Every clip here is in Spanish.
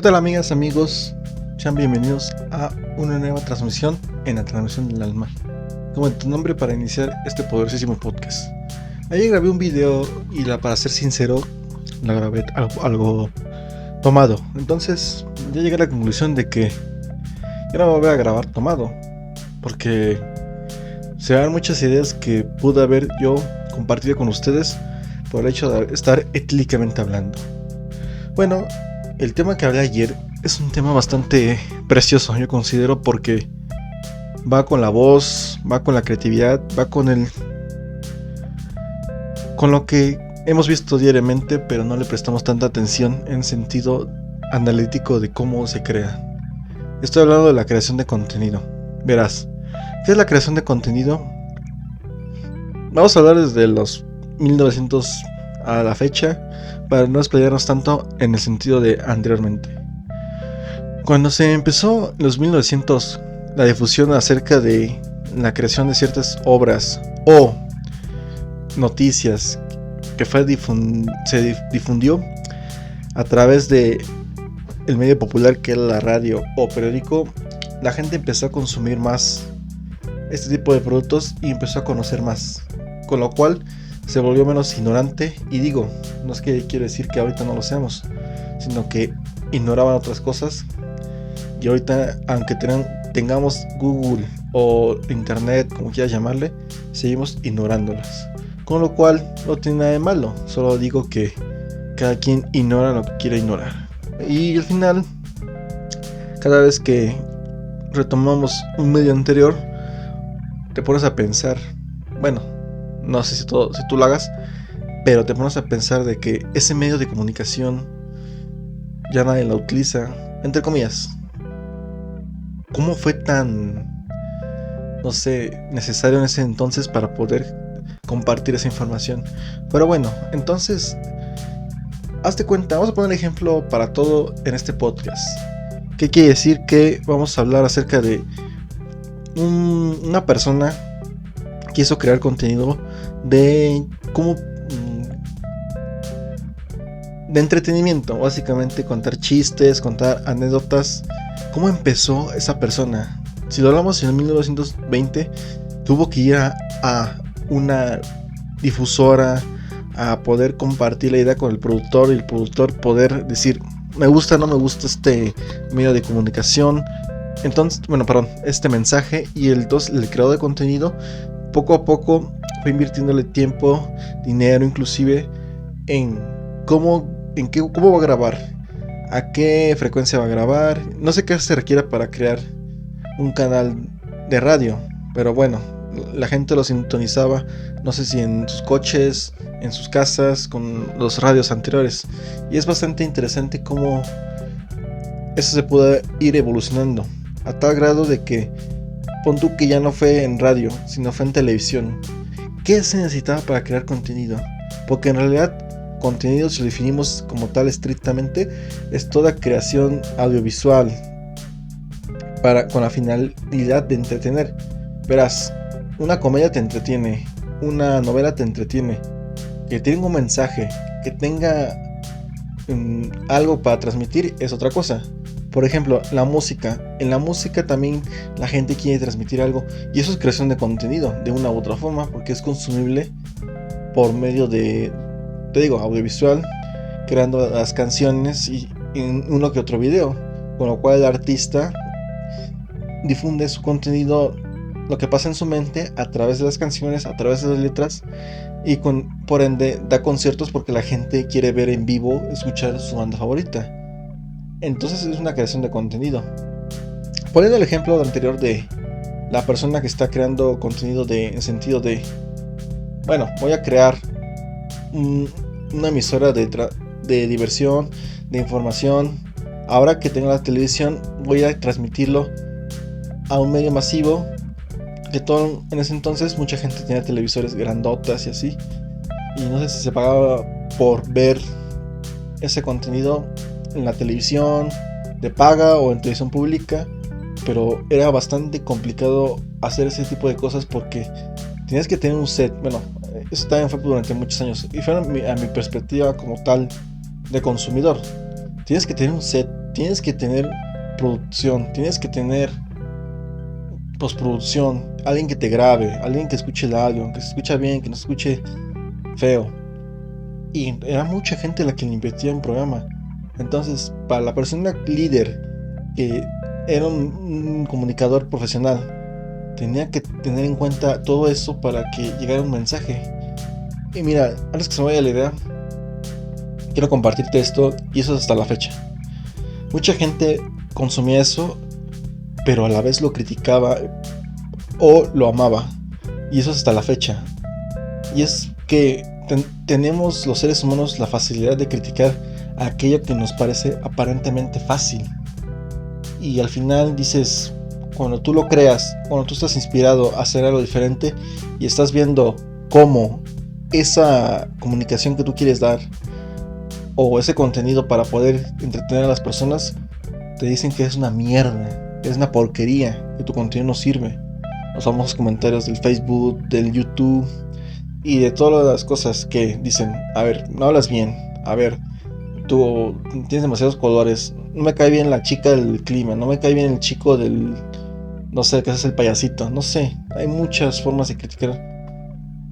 ¿Qué tal, amigas, amigos? Sean bienvenidos a una nueva transmisión en la transmisión del alma. Como en tu nombre para iniciar este poderosísimo podcast. Ayer grabé un video y para ser sincero, la grabé algo tomado. Entonces ya llegué a la conclusión de que ya no me voy a grabar tomado, porque se dan muchas ideas que pude haber yo compartido con ustedes por el hecho de estar etílicamente hablando. Bueno, el tema que hablé ayer es un tema bastante precioso, yo considero, porque va con la voz, va con la creatividad, va con lo que hemos visto diariamente, pero no le prestamos tanta atención en sentido analítico de cómo se crea. Estoy hablando de la creación de contenido. Verás, ¿qué es la creación de contenido? Vamos a hablar desde los 1900 a la fecha, para no explayarnos tanto en el sentido de anteriormente. Cuando se empezó en los 1900 la difusión acerca de la creación de ciertas obras o noticias que se difundió a través de el medio popular que era la radio o periódico, la gente empezó a consumir más este tipo de productos y empezó a conocer más, con lo cual se volvió menos ignorante. Y digo, no es que quiero decir que ahorita no lo seamos, sino que ignoraban otras cosas, y ahorita, aunque tengamos Google o internet, como quieras llamarle, seguimos ignorándolas, con lo cual no tiene nada de malo. Solo digo que cada quien ignora lo que quiere ignorar, y al final, cada vez que retomamos un medio anterior, te pones a pensar, bueno, no sé si tú lo hagas, pero te pones a pensar de que ese medio de comunicación ya nadie lo utiliza, entre comillas. ¿Cómo fue tan, no sé, necesario en ese entonces para poder compartir esa información? Pero bueno, entonces, hazte cuenta, vamos a poner un ejemplo para todo en este podcast. ¿Qué quiere decir? Que vamos a hablar acerca de una persona que quiso crear contenido de entretenimiento, básicamente contar chistes, contar anécdotas. ¿Cómo empezó esa persona? Si lo hablamos en 1920, tuvo que ir a una difusora a poder compartir la idea con el productor, y el productor poder decir, me gusta, no me gusta este medio de comunicación. Entonces, este mensaje, y el creador de contenido poco a poco fue invirtiéndole tiempo, dinero, inclusive en cómo va a grabar, a qué frecuencia va a grabar. No sé qué se requiera para crear un canal de radio, pero bueno, la gente lo sintonizaba, no sé si en sus coches, en sus casas, con los radios anteriores. Y es bastante interesante cómo eso se pudo ir evolucionando a tal grado de que, pon tú que ya no fue en radio, sino fue en televisión. ¿Qué se necesitaba para crear contenido? Porque en realidad contenido, si lo definimos como tal estrictamente, es toda creación audiovisual con la finalidad de entretener. Verás, una comedia te entretiene, una novela te entretiene, que tenga un mensaje, que tenga algo para transmitir, es otra cosa. Por ejemplo, la música. En la música también la gente quiere transmitir algo, y eso es creación de contenido de una u otra forma, porque es consumible por medio de, te digo, audiovisual, creando las canciones y en uno que otro video, con lo cual el artista difunde su contenido, lo que pasa en su mente, a través de las canciones, a través de las letras, y por ende da conciertos porque la gente quiere ver en vivo, escuchar su banda favorita. Entonces es una creación de contenido. Poniendo el ejemplo anterior de la persona que está creando contenido en sentido de, bueno, voy a crear una emisora de diversión, de información. Ahora que tengo la televisión, voy a transmitirlo a un medio masivo, que en ese entonces mucha gente tenía televisores grandotas y así, y no sé si se pagaba por ver ese contenido en la televisión de paga o en televisión pública, pero era bastante complicado hacer ese tipo de cosas porque tenías que tener un set. Bueno, eso también fue durante muchos años, y fue a mi perspectiva como tal de consumidor. Tienes que tener un set tienes que tener producción, tienes que tener postproducción, alguien que te grabe, alguien que escuche el audio, que se escucha bien, que no se escuche feo. Y era mucha gente la que le invertía en programa. Entonces, para la persona líder que era un comunicador profesional, tenía que tener en cuenta todo eso para que llegara un mensaje. Y mira, antes que se me vaya la idea, quiero compartirte esto, y eso es hasta la fecha. Mucha gente consumía eso, pero a la vez lo criticaba o lo amaba, y eso es hasta la fecha. Y es que tenemos los seres humanos la facilidad de criticar aquello que nos parece aparentemente fácil, y al final dices, cuando tú lo creas, cuando tú estás inspirado a hacer algo diferente y estás viendo cómo esa comunicación que tú quieres dar o ese contenido para poder entretener a las personas, te dicen que es una mierda, es una porquería, que tu contenido no sirve. Los famosos comentarios del Facebook, del YouTube y de todas las cosas que dicen, a ver, no hablas bien, a ver, tú tienes demasiados colores, no me cae bien la chica del clima, no me cae bien el chico del, no sé, que es el payasito, no sé, hay muchas formas de criticar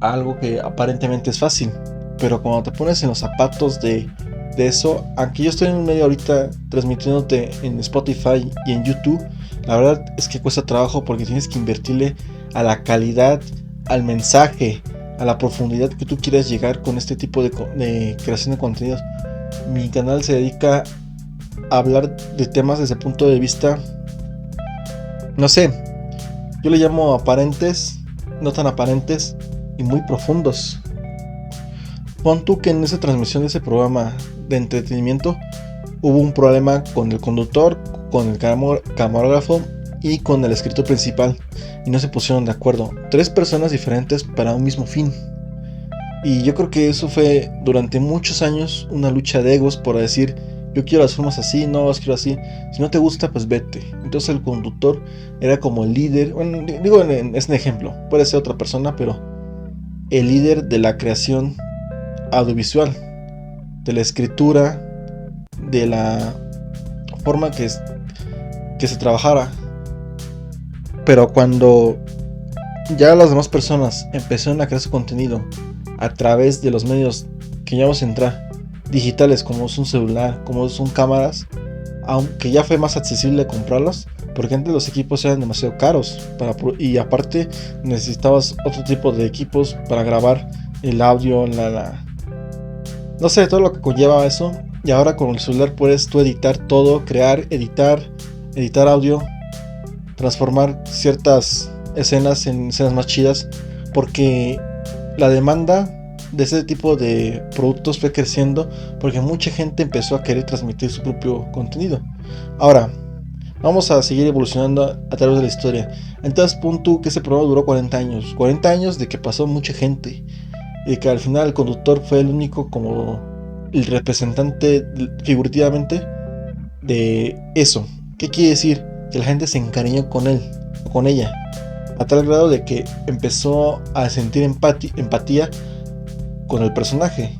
algo que aparentemente es fácil, pero cuando te pones en los zapatos de eso, aunque yo estoy en un medio ahorita transmitiéndote en Spotify y en YouTube, la verdad es que cuesta trabajo porque tienes que invertirle a la calidad, al mensaje, a la profundidad que tú quieras llegar con este tipo de creación de contenidos. Mi canal se dedica a hablar de temas desde el punto de vista, no sé, yo le llamo aparentes, no tan aparentes y muy profundos. Pon tú que en esa transmisión de ese programa de entretenimiento hubo un problema con el conductor, con el camarógrafo y con el escritor principal, y no se pusieron de acuerdo. 3 personas diferentes para un mismo fin. Y yo creo que eso fue durante muchos años una lucha de egos por decir, yo quiero las formas así, no las quiero así, si no te gusta pues vete. Entonces el conductor era como el líder, bueno, digo, es un ejemplo, puede ser otra persona, pero el líder de la creación audiovisual, de la escritura, de la forma que se trabajara. Pero cuando ya las demás personas empezaron a crear su contenido a través de los medios que ya vamos a entrar, digitales, como es un celular, como son cámaras, aunque ya fue más accesible comprarlos, porque antes los equipos eran demasiado caros y aparte necesitabas otro tipo de equipos para grabar el audio, no sé, todo lo que conlleva eso. Y ahora con el celular puedes tú editar todo, crear, editar audio, transformar ciertas escenas en escenas más chidas, porque la demanda de ese tipo de productos fue creciendo, porque mucha gente empezó a querer transmitir su propio contenido. Ahora, vamos a seguir evolucionando a través de la historia. Entonces, pon tú que ese programa duró 40 años. 40 años de que pasó mucha gente. Y que al final el conductor fue el único como el representante figurativamente de eso. ¿Qué quiere decir? Que la gente se encariñó con él o con ella, a tal grado de que empezó a sentir empatía con el personaje.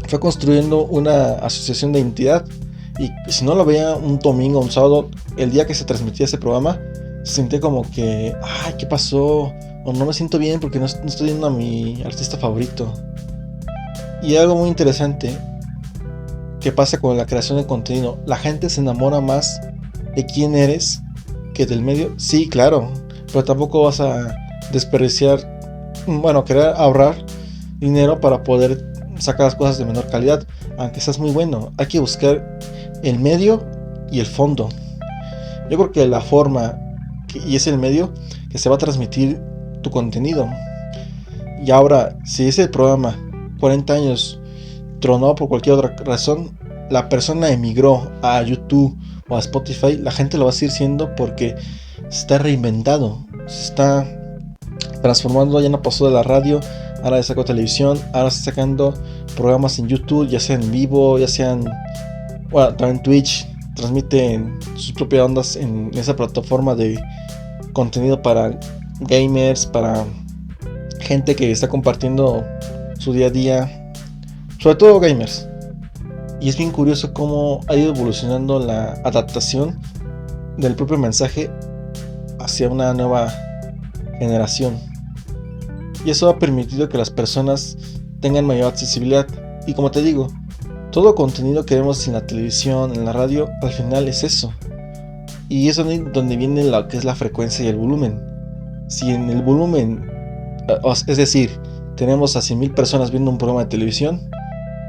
Fue construyendo una asociación de identidad. Y si no lo veía un domingo o un sábado, el día que se transmitía ese programa, se sentía como que, ay, ¿qué pasó? O no me siento bien porque no estoy viendo a mi artista favorito. Y algo muy interesante que pasa con la creación de contenido, la gente se enamora más de quién eres que del medio. Sí, claro, pero tampoco vas a desperdiciar, bueno, querer ahorrar dinero para poder sacar las cosas de menor calidad, aunque seas muy bueno. Hay que buscar el medio y el fondo. Yo creo que la forma y es el medio que se va a transmitir tu contenido. Y ahora, si ese programa 40 años tronó por cualquier otra razón, la persona emigró a YouTube o a Spotify, la gente lo va a seguir siendo porque se está reinventando, se está transformando. Ya no pasó de la radio, ahora sacó televisión, ahora está sacando programas en YouTube, ya sean en vivo, ya sean, bueno, también Twitch, transmiten sus propias ondas en esa plataforma de contenido para gamers, para gente que está compartiendo su día a día, sobre todo gamers. Y es bien curioso cómo ha ido evolucionando la adaptación del propio mensaje hacia una nueva generación. Y eso ha permitido que las personas tengan mayor accesibilidad. Y como te digo, todo contenido que vemos en la televisión, en la radio, al final es eso. Y es donde viene lo que es la frecuencia y el volumen. Si en el volumen, es decir, tenemos a 100,000 personas viendo un programa de televisión,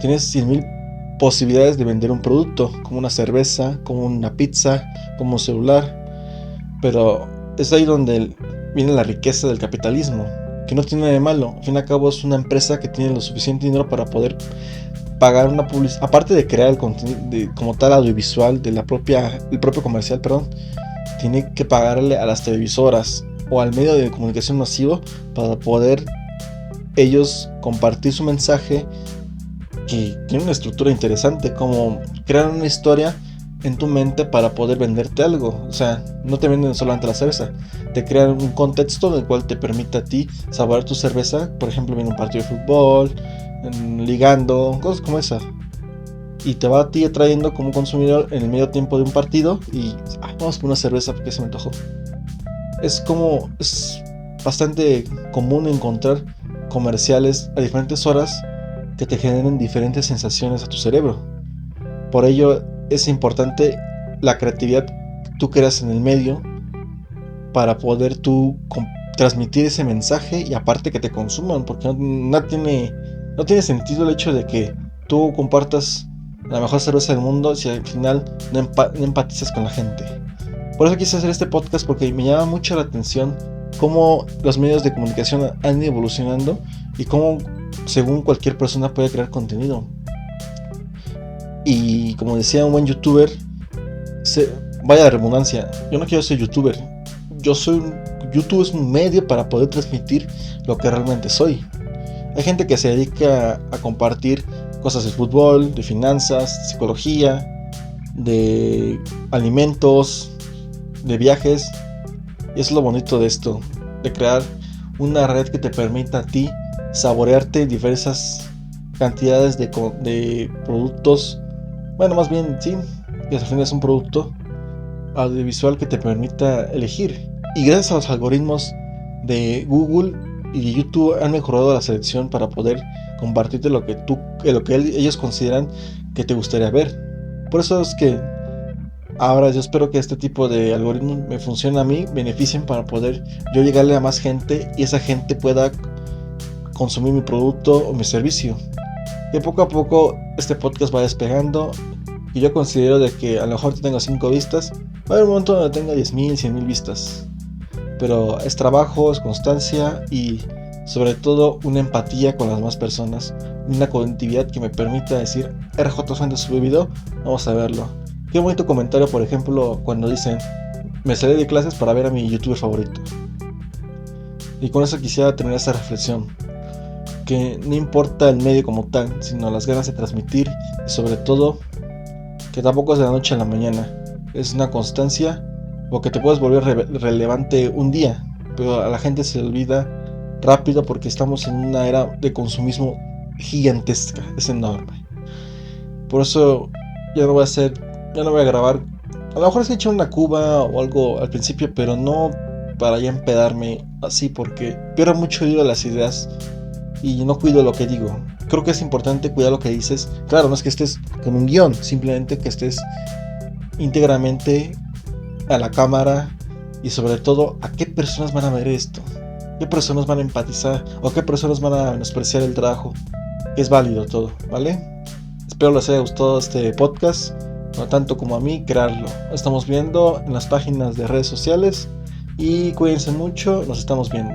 tienes 100,000 posibilidades de vender un producto, como una cerveza, como una pizza, como un celular. Pero es ahí donde viene la riqueza del capitalismo, que no tiene nada de malo. Al fin y al cabo es una empresa que tiene lo suficiente dinero para poder pagar una publicidad, aparte de crear el contenido como tal audiovisual de el propio comercial, tiene que pagarle a las televisoras o al medio de comunicación masivo para poder ellos compartir su mensaje, que tiene una estructura interesante, como crear una historia en tu mente para poder venderte algo. O sea, no te venden solamente la cerveza, te crean un contexto en el cual te permite a ti saborear tu cerveza, por ejemplo, viendo un partido de fútbol, ligando, cosas como esa. Y te va a ti atrayendo como consumidor en el medio tiempo de un partido y vamos por una cerveza porque se me antojó. Es bastante común encontrar comerciales a diferentes horas que te generen diferentes sensaciones a tu cerebro. Por ello es importante la creatividad que tú creas en el medio para poder tú transmitir ese mensaje y aparte que te consuman, porque no tiene sentido el hecho de que tú compartas la mejor cerveza del mundo si al final no empatizas con la gente. Por eso quise hacer este podcast, porque me llama mucho la atención cómo los medios de comunicación han ido evolucionando y cómo según cualquier persona puede crear contenido. Y como decía un buen youtuber, vaya de redundancia, yo no quiero ser youtuber, YouTube es un medio para poder transmitir lo que realmente soy. Hay gente que se dedica a compartir cosas de fútbol, de finanzas, psicología, de alimentos, de viajes. Y eso es lo bonito de esto, de crear una red que te permita a ti saborearte diversas cantidades de productos. Bueno, más bien, sí, que al final es un producto audiovisual que te permita elegir. Y gracias a los algoritmos de Google y de YouTube han mejorado la selección para poder compartirte lo que ellos consideran que te gustaría ver. Por eso es que ahora yo espero que este tipo de algoritmos me funcionen a mí, beneficien para poder yo llegarle a más gente y esa gente pueda consumir mi producto o mi servicio. Que poco a poco este podcast va despegando y yo considero de que a lo mejor tengo 5 vistas, va a haber un momento donde tenga 10,000, 100,000 vistas. Pero es trabajo, es constancia y sobre todo una empatía con las demás personas, una conectividad que me permita decir, RJ Fuentes sube video, vamos a verlo. Qué bonito comentario, por ejemplo, cuando dicen, me salí de clases para ver a mi youtuber favorito. Y con eso quisiera terminar esta reflexión, que no importa el medio como tal, sino las ganas de transmitir y sobre todo que tampoco es de la noche a la mañana, es una constancia, porque te puedes volver relevante un día, pero a la gente se le olvida rápido porque estamos en una era de consumismo gigantesca, es enorme. Por eso ya no voy a grabar, a lo mejor es echar una cuba o algo al principio, pero no para ya empedarme así, porque pierdo mucho hilo de las ideas y no cuido lo que digo. Creo que es importante cuidar lo que dices. Claro, no es que estés con un guión, simplemente que estés íntegramente a la cámara y sobre todo a qué personas van a ver esto, qué personas van a empatizar o qué personas van a menospreciar el trabajo. Es válido todo, ¿vale? Espero les haya gustado este podcast, no tanto como a mí crearlo. Lo estamos viendo en las páginas de redes sociales y cuídense mucho, nos estamos viendo.